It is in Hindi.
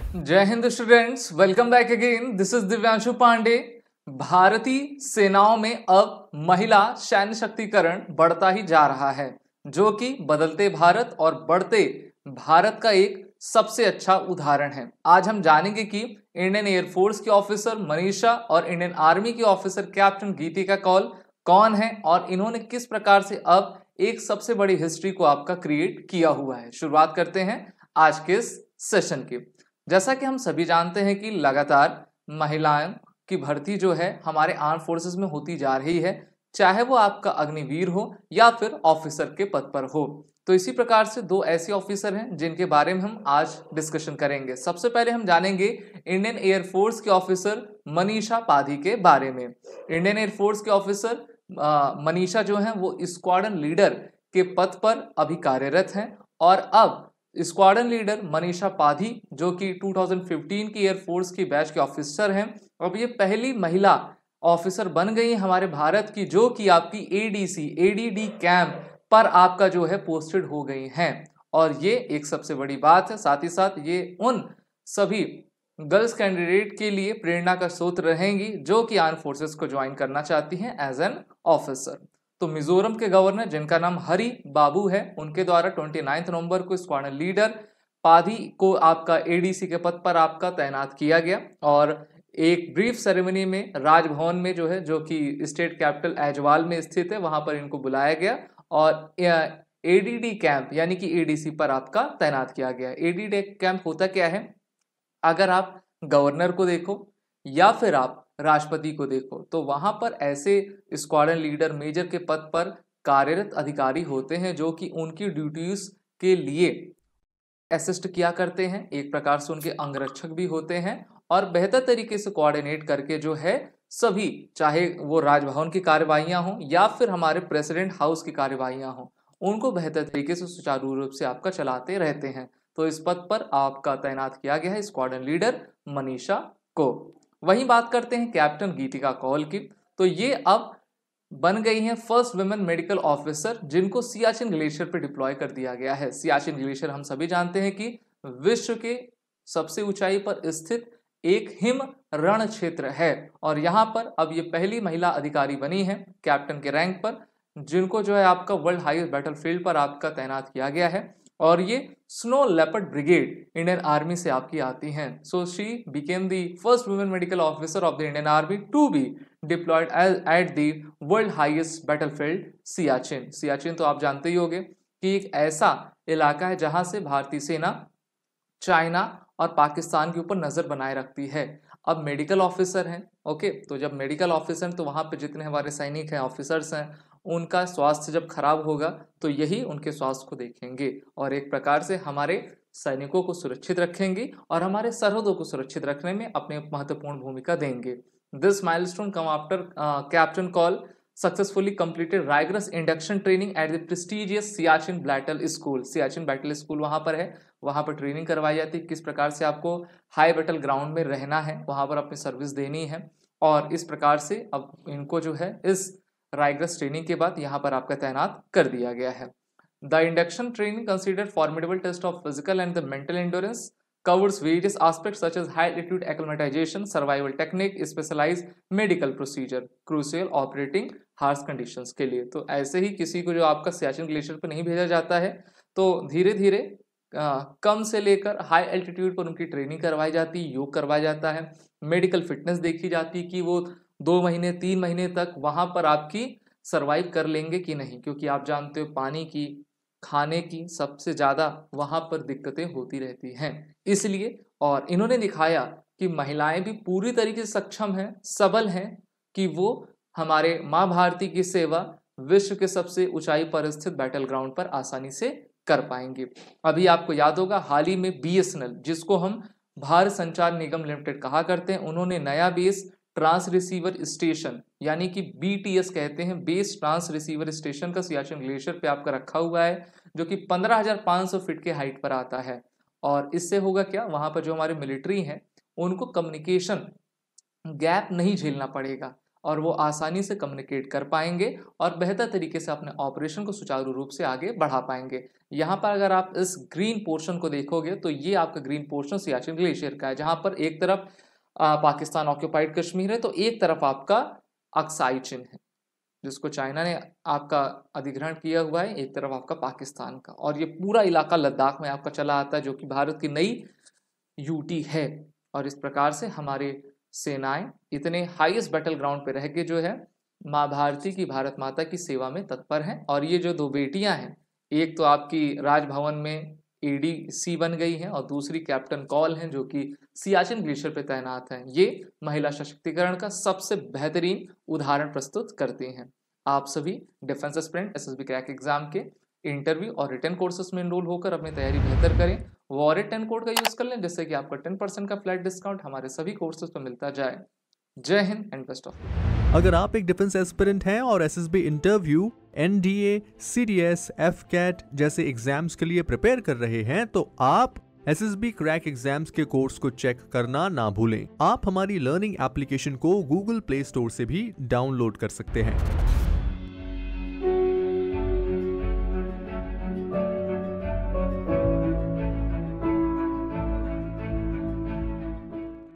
जय हिंद students, welcome back again. This is Divyanshu Pandey. भारतीय सेनाओं में अब महिला सैन्य शक्तिकरण बढ़ता ही जा रहा है, जो कि बदलते भारत और बढ़ते भारत का एक सबसे अच्छा उदाहरण है। आज हम जानेंगे कि इंडियन एयरफोर्स के ऑफिसर मनीषा और इंडियन आर्मी के ऑफिसर कैप्टन गीतिका कौल कौन है और इन्होंने किस प्रकार से अब एक सबसे बड़ी हिस्ट्री को आपका क्रिएट किया हुआ है। शुरुआत करते हैं आज के इस सेशन की। जैसा कि हम सभी जानते हैं कि लगातार महिलाओं की भर्ती जो है हमारे आर्म फोर्सेस में होती जा रही है, चाहे वो आपका अग्निवीर हो या फिर ऑफिसर के पद पर हो। तो इसी प्रकार से दो ऐसे ऑफिसर हैं जिनके बारे में हम आज डिस्कशन करेंगे। सबसे पहले हम जानेंगे इंडियन एयरफोर्स के ऑफिसर मनीषा पाधी के बारे में। इंडियन एयरफोर्स के ऑफिसर मनीषा जो है वो स्क्वाड्रन लीडर के पद पर अभी कार्यरत हैं और अब स्क्वाड्रन लीडर मनीषा पाधी जो कि 2015 की एयरफोर्स की बैच के ऑफिसर हैं, अब ये पहली महिला ऑफिसर बन गई हमारे भारत की जो कि आपकी एडीडी कैंप पर आपका जो है पोस्टेड हो गई हैं। और ये एक सबसे बड़ी बात है। साथ ही साथ ये उन सभी गर्ल्स कैंडिडेट के लिए प्रेरणा का स्रोत रहेंगी जो कि आर्म फोर्सेस को ज्वाइन करना चाहती हैं एज एन ऑफिसर। तो मिजोरम के गवर्नर जिनका नाम हरि बाबू है, उनके द्वारा 29 नवंबर को स्क्वाड्रन लीडर पाधी को आपका एडीसी के पद पर आपका तैनात किया गया और एक ब्रीफ सेरेमनी में राजभवन में जो है, जो कि स्टेट कैपिटल ऐजवाल में स्थित है, वहां पर इनको बुलाया गया और एडीडी कैंप यानी कि एडीसी पर आपका तैनात किया गया। एडीडी कैंप होता क्या है, अगर आप गवर्नर को देखो या फिर आप राष्ट्रपति को देखो तो वहां पर ऐसे स्क्वाड्रन लीडर मेजर के पद पर कार्यरत अधिकारी होते हैं जो कि उनकी ड्यूटीज के लिए असिस्ट किया करते हैं, एक प्रकार से उनके अंगरक्षक भी होते हैं और बेहतर तरीके से कोऑर्डिनेट करके जो है सभी, चाहे वो राजभवन की कार्यवाहियां हों या फिर हमारे प्रेसिडेंट हाउस की कार्यवाहियां हों, उनको बेहतर तरीके से सुचारू रूप से आपका चलाते रहते हैं। तो इस पद पर आपका तैनात किया गया है स्क्वाड्रन लीडर मनीषा को। वहीं बात करते हैं कैप्टन गीतिका कौल की, तो ये अब बन गई हैं फर्स्ट वुमेन मेडिकल ऑफिसर जिनको सियाचिन ग्लेशियर पर डिप्लॉय कर दिया गया है। सियाचिन ग्लेशियर हम सभी जानते हैं कि विश्व के सबसे ऊंचाई पर स्थित एक हिम रण क्षेत्र है और यहां पर अब ये पहली महिला अधिकारी बनी है कैप्टन के रैंक पर, जिनको जो है आपका वर्ल्ड हाईएस्ट बैटलफील्ड पर आपका तैनात किया गया है और ये snow leopard brigade Indian army से आपकी आती हैं। So she became the first women medical officer of the Indian army to be deployed at the world highest battlefield Siachen. Siachen तो आप जानते ही होंगे कि एक ऐसा इलाका है जहां से भारतीय सेना चाइना और पाकिस्तान के ऊपर नजर बनाए रखती है। अब मेडिकल ऑफिसर हैं, ओके, तो जब मेडिकल ऑफिसर तो वहां पे जितने हमारे सैनिक हैं, ऑफिसर्स हैं, उनका स्वास्थ्य जब खराब होगा तो यही उनके स्वास्थ्य को देखेंगे और एक प्रकार से हमारे सैनिकों को सुरक्षित रखेंगे और हमारे सरहदों को सुरक्षित रखने में अपनी महत्वपूर्ण भूमिका देंगे। This milestone come after captain call successfully completed राइगरस induction training at the prestigious Siachen battle school. Siachen battle school वहां पर है, वहां पर ट्रेनिंग करवाई जाती है किस प्रकार से आपको हाई बैटल ग्राउंड में रहना है, वहां पर अपनी सर्विस देनी है और इस प्रकार से अब इनको जो है इस राइगरस ट्रेनिंग के बाद यहाँ पर आपका तैनात कर दिया गया है। The induction training considered formidable test of physical and the mental endurance, covers various aspects such as high altitude acclimatization, survival technique, specialized medical procedure, crucial operating harsh conditions के लिए। तो ऐसे ही किसी को जो आपका सियाचिन ग्लेशियर पर नहीं भेजा जाता है तो धीरे धीरे कम से लेकर हाई एल्टीट्यूड पर उनकी ट्रेनिंग करवाई जाती है, योग करवाया जाता है, मेडिकल फिटनेस देखी जाती है कि वो 2 महीने 3 महीने तक वहां पर आपकी सर्वाइव कर लेंगे कि नहीं, क्योंकि आप जानते हो पानी की, खाने की सबसे ज्यादा वहां पर दिक्कतें होती रहती हैं। इसलिए और इन्होंने दिखाया कि महिलाएं भी पूरी तरीके से सक्षम हैं, सबल हैं कि वो हमारे माँ भारती की सेवा विश्व के सबसे ऊंचाई पर स्थित बैटल ग्राउंड पर आसानी से कर पाएंगे। अभी आपको याद होगा हाल ही में बीएसएनएल, जिसको हम भारत संचार निगम लिमिटेड कहा करते हैं, उन्होंने नया बेस ट्रांस रिसीवर स्टेशन यानी कि बीटीएस कहते हैं, बेस ट्रांस रिसीवर स्टेशन का सियाचिन ग्लेशियर पे आपका रखा हुआ है, जो कि 15,500 फीट के हाइट पर आता है। और इससे होगा क्या, वहां पर जो हमारे मिलिट्री हैं उनको कम्युनिकेशन गैप नहीं झेलना पड़ेगा और वो आसानी से कम्युनिकेट कर पाएंगे और बेहतर तरीके से अपने ऑपरेशन को सुचारू रूप से आगे बढ़ा पाएंगे। यहाँ पर अगर आप इस ग्रीन पोर्शन को देखोगे तो ये आपका ग्रीन पोर्शन सियाचिन ग्लेशियर का है, जहाँ पर एक तरफ पाकिस्तान ऑक्यूपाइड कश्मीर है तो एक तरफ आपका अक्साई चिन है जिसको चाइना ने आपका अधिग्रहण किया हुआ है, एक तरफ आपका पाकिस्तान का, और ये पूरा इलाका लद्दाख में आपका चला आता है जो कि भारत की नई यूटी है। और इस प्रकार से हमारे सेनाएं इतने हाईएस्ट बैटल ग्राउंड पे रह के जो है माँ भारती की, भारत माता की सेवा में तत्पर हैं। और ये जो दो बेटियां हैं, एक तो आपकी राजभवन में एडीसी बन गई हैं और दूसरी कैप्टन कॉल हैं जो कि सियाचिन ग्लेशियर पे तैनात हैं, ये महिला सशक्तिकरण का सबसे बेहतरीन उदाहरण प्रस्तुत करती हैं। आप सभी defence aspirant SSB crack exam के इंटरव्यू और रिटन कोर्सेज में एनरोल होकर अपनी तैयारी बेहतर करें। वॉरेट 10 कोड का यूज कर लें जिससे कि आपका 10% का फ्लैट डिस्काउंट हमारे सभी कोर्सेज पर मिलता जाए। जय Hind and best of luck. अगर आप एक डिफेंस एस्पिरेंट हैं और SSB interview, NDA, CDS, AFCAT जैसे एग्जाम्स के लिए प्रिपेयर कर रहे हैं तो आप एसएसबी क्रैक एग्जाम्स के कोर्स को चेक करना ना भूलें। आप हमारी लर्निंग एप्लीकेशन को गूगल प्ले स्टोर से भी डाउनलोड कर सकते हैं।